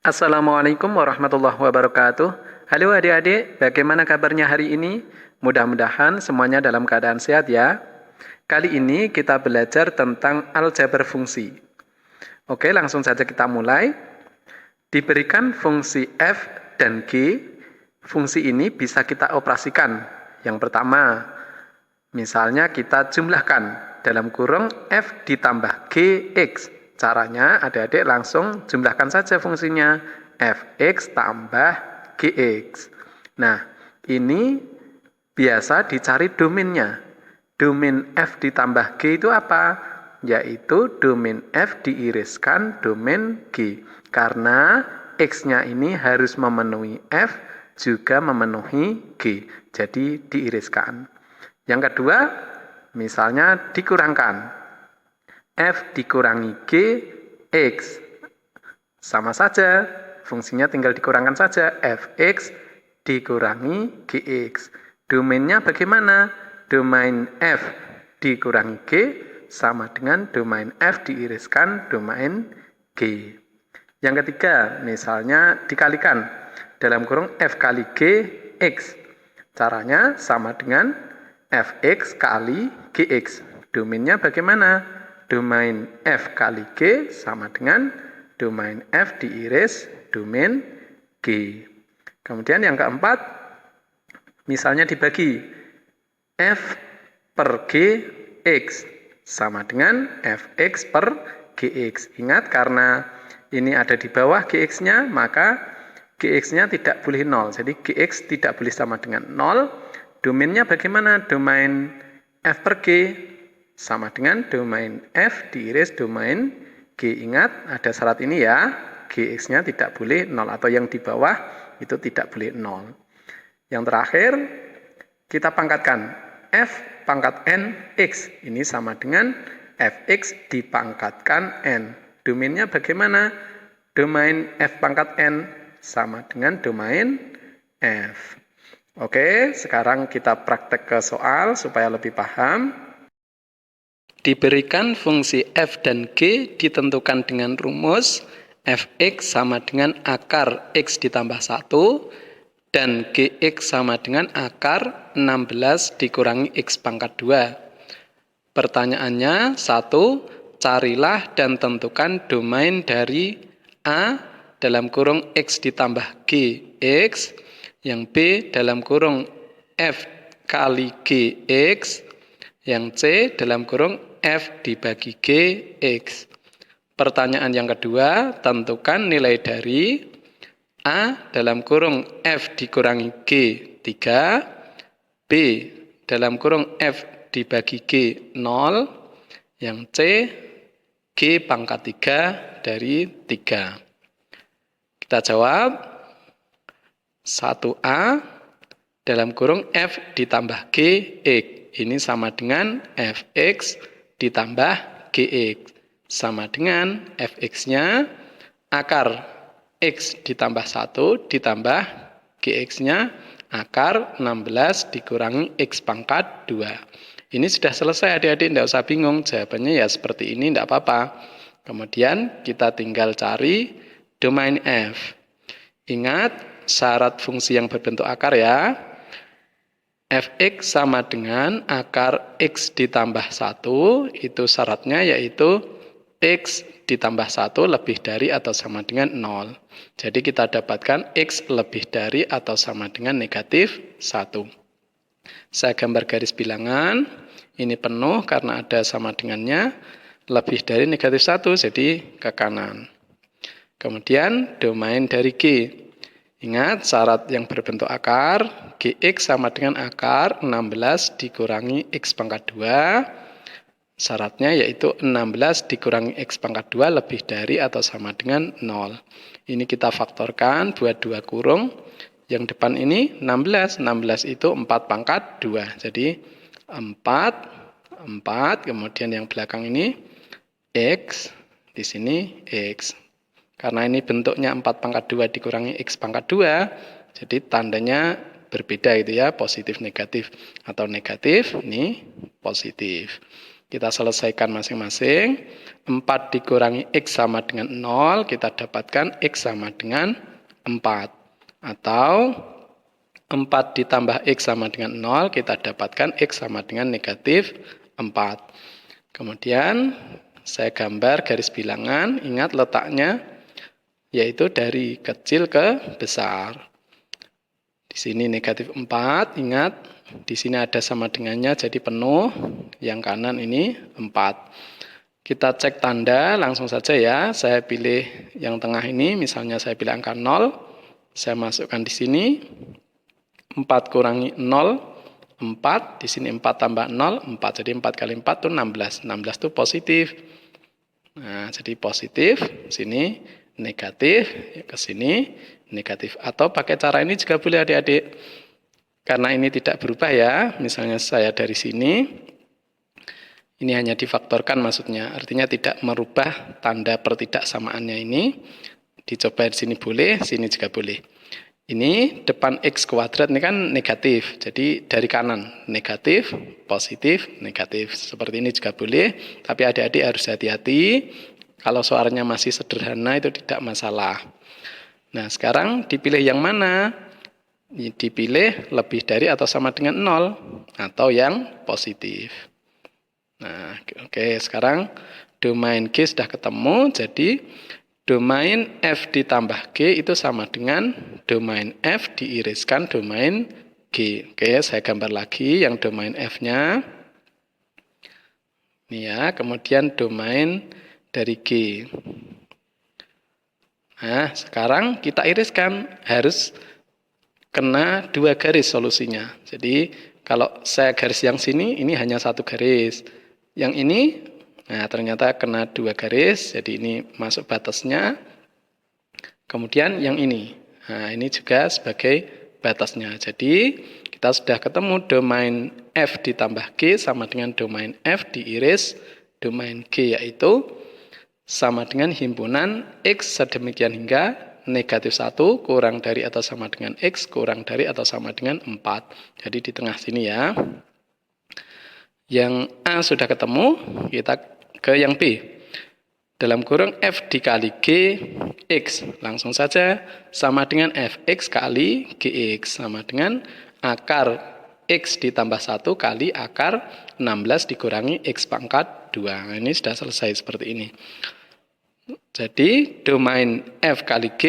Assalamualaikum warahmatullahi wabarakatuh. Halo adik-adik, bagaimana kabarnya hari ini? Mudah-mudahan semuanya dalam keadaan sehat ya. Kali ini kita belajar tentang aljabar fungsi. Oke, langsung saja kita mulai. Diberikan fungsi f dan g, fungsi ini bisa kita operasikan. Yang pertama, misalnya kita jumlahkan dalam kurung f ditambah gx. Caranya adik-adik langsung jumlahkan saja fungsinya fx tambah gx. Nah, ini biasa dicari domainnya. Domain f ditambah g itu apa? Yaitu domain f diiriskan domain g. Karena x-nya ini harus memenuhi f juga memenuhi g. Jadi diiriskan. Yang kedua, misalnya dikurangkan. F dikurangi G, X. Sama saja, fungsinya tinggal dikurangkan saja. Fx dikurangi Gx. Domainnya bagaimana? Domain F dikurangi G sama dengan domain F diiriskan domain G. Yang ketiga, misalnya dikalikan. Dalam kurung F kali G, X. Caranya sama dengan Fx kali Gx. Domainnya bagaimana? Domain F kali G sama dengan domain F diiris domain G. Kemudian yang keempat, misalnya dibagi F per G X sama dengan Fx per Gx. Ingat, karena ini ada di bawah Gx-nya, maka Gx-nya tidak boleh 0. Jadi Gx tidak boleh sama dengan 0. Domainnya bagaimana? Domain F per G sama dengan domain F diiris domain G. Ingat, ada syarat ini ya, Gx-nya tidak boleh 0 atau yang di bawah itu tidak boleh 0. Yang terakhir, kita pangkatkan F pangkat N X. Ini sama dengan Fx dipangkatkan N. Domainnya bagaimana? Domain F pangkat N sama dengan domain F. Oke, sekarang kita praktek ke soal supaya lebih paham. Diberikan fungsi f dan g ditentukan dengan rumus fx sama dengan akar x ditambah 1 dan gx sama dengan akar 16 dikurangi x pangkat 2. Pertanyaannya, 1. Carilah dan tentukan domain dari A dalam kurung x ditambah gx, yang B dalam kurung f kali gx, yang C dalam kurung F dibagi Gx. Pertanyaan yang kedua, tentukan nilai dari A dalam kurung F dikurangi G 3, B dalam kurung F dibagi G 0, yang C G pangkat 3 dari 3. Kita jawab 1A dalam kurung F ditambah Gx. Ini sama dengan Fx ditambah Gx. Sama dengan Fx-nya akar X ditambah 1 ditambah Gx-nya akar 16 dikurangi X pangkat 2. Ini sudah selesai adik-adik, tidak usah bingung. Jawabannya ya seperti ini, tidak apa-apa. Kemudian kita tinggal cari domain F. Ingat syarat fungsi yang berbentuk akar ya. Fx sama dengan akar X ditambah 1, itu syaratnya yaitu X ditambah 1 lebih dari atau sama dengan 0. Jadi kita dapatkan X lebih dari atau sama dengan negatif 1. Saya gambar garis bilangan, ini penuh karena ada sama dengannya, lebih dari negatif 1, jadi ke kanan. Kemudian domain dari G. Ingat syarat yang berbentuk akar, Gx sama dengan akar 16 dikurangi X pangkat 2. Syaratnya yaitu 16 dikurangi X pangkat 2 lebih dari atau sama dengan 0. Ini kita faktorkan buat dua kurung. Yang depan ini 16. 16 itu 4 pangkat 2. Jadi 4, kemudian yang belakang ini X, di sini X. Karena ini bentuknya 4 pangkat 2 dikurangi X pangkat 2, jadi tandanya berbeda itu ya, positif negatif atau negatif, ini positif. Kita selesaikan masing-masing. 4 dikurangi X sama dengan 0, kita dapatkan X sama dengan 4. Atau 4 ditambah X sama dengan 0, kita dapatkan X sama dengan negatif 4. Kemudian saya gambar garis bilangan, ingat letaknya yaitu dari kecil ke besar. Di sini negatif 4, ingat di sini ada sama dengannya jadi penuh, yang kanan ini 4. Kita cek tanda langsung saja ya, saya pilih yang tengah ini, misalnya saya pilih angka 0, saya masukkan di sini, 4 kurangi 0, 4, di sini 4 tambah 0, 4, jadi 4 kali 4 itu 16, 16 itu positif. Nah, jadi positif, sini negatif, ke sini negatif. Atau pakai cara ini juga boleh adik-adik. Karena ini tidak berubah ya, misalnya saya dari sini, ini hanya difaktorkan maksudnya, artinya tidak merubah tanda pertidaksamaannya ini. Dicoba di sini boleh, sini juga boleh. Ini depan X kuadrat ini kan negatif, jadi dari kanan negatif, positif, negatif. Seperti ini juga boleh, tapi adik-adik harus hati-hati. Kalau soalnya masih sederhana itu tidak masalah. Nah sekarang dipilih yang mana? Dipilih lebih dari atau sama dengan 0, atau yang positif. Nah oke, sekarang domain G sudah ketemu, jadi domain F ditambah G itu sama dengan domain F diiriskan domain G. Oke, saya gambar lagi yang domain F-nya. Ini ya, kemudian domain dari G. Nah, sekarang kita iriskan, harus kena 2 garis solusinya. Jadi, kalau saya garis yang sini, ini hanya 1 garis. Yang ini, nah, ternyata kena 2 garis, jadi ini masuk batasnya. Kemudian yang ini, nah ini juga sebagai batasnya. Jadi kita sudah ketemu domain F ditambah G sama dengan domain F diiris domain G, yaitu sama dengan himpunan X sedemikian hingga negatif 1 kurang dari atau sama dengan X kurang dari atau sama dengan 4. Jadi di tengah sini ya. Yang A sudah ketemu, kita ke yang B. Dalam kurung F dikali G, X. Langsung saja sama dengan Fx kali Gx. Sama dengan akar X ditambah 1 kali akar 16 dikurangi X pangkat 2. Nah, ini sudah selesai seperti ini. Jadi domain F kali G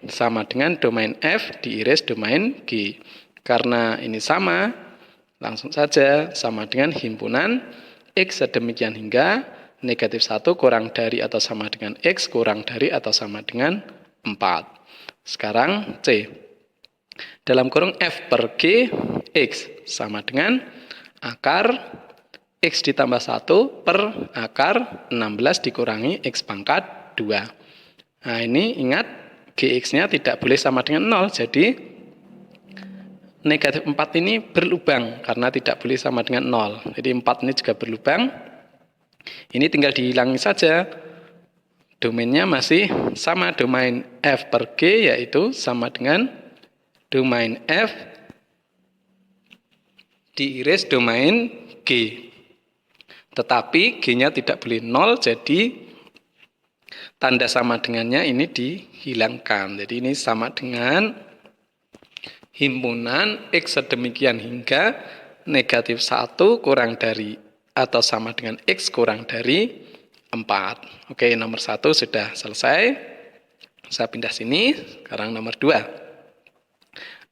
sama dengan domain F diiris domain G. Karena ini sama, langsung saja sama dengan himpunan X sedemikian hingga negatif 1 kurang dari atau sama dengan X kurang dari atau sama dengan 4. Sekarang C. Dalam kurung F per G, X sama dengan akar X ditambah 1 per akar 16 dikurangi X pangkat 2. Nah ini ingat Gx-nya tidak boleh sama dengan 0, jadi negatif 4 ini berlubang karena tidak boleh sama dengan 0. Jadi 4 ini juga berlubang. Ini tinggal dihilangi saja. Domainnya masih sama, domain F per G yaitu sama dengan domain F diiris domain G. Tetapi G-nya tidak boleh 0, jadi tanda sama dengannya ini dihilangkan. Jadi ini sama dengan himpunan X sedemikian hingga negatif 1 kurang dari atau sama dengan X kurang dari 4. Oke, nomor 1 sudah selesai. Saya pindah sini. Sekarang nomor 2.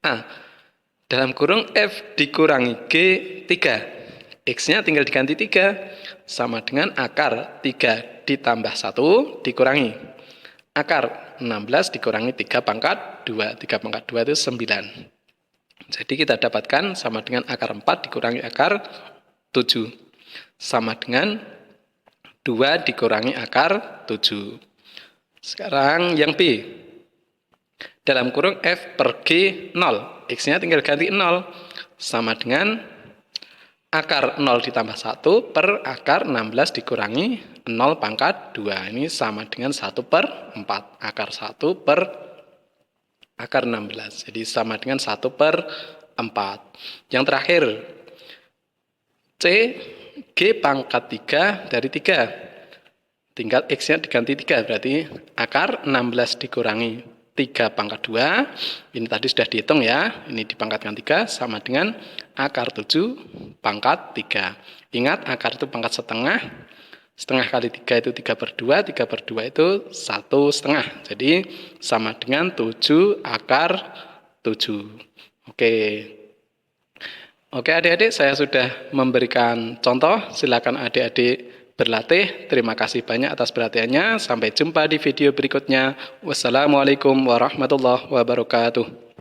A. Dalam kurung F dikurangi G 3. X-nya tinggal diganti 3. Sama dengan akar 3 ditambah 1 dikurangi akar 16 dikurangi 3 pangkat 2. 3 pangkat 2 itu 9. Jadi kita dapatkan sama dengan akar 4 dikurangi akar 7. Sama dengan 2 dikurangi akar 7. Sekarang yang B. Dalam kurung F per G 0. X-nya tinggal ganti 0. Sama dengan akar 0 ditambah 1 per akar 16 dikurangi 0 pangkat 2. Ini sama dengan 1 per 4. Akar 1 per akar 16. Jadi sama dengan 1 per 4. Yang terakhir, C. G pangkat 3 dari 3. Tinggal X-nya diganti 3, berarti akar 16 dikurangi 3 pangkat 2. Ini tadi sudah dihitung ya, ini dipangkatkan 3 sama dengan akar 7 pangkat 3. Ingat, akar itu pangkat setengah. Setengah kali 3 itu 3/2, 3/2 itu 1/2. Jadi sama dengan 7 akar 7. Oke. Oke adik-adik, saya sudah memberikan contoh. Silakan adik-adik berlatih. Terima kasih banyak atas perhatiannya. Sampai jumpa di video berikutnya. Wassalamualaikum warahmatullahi wabarakatuh.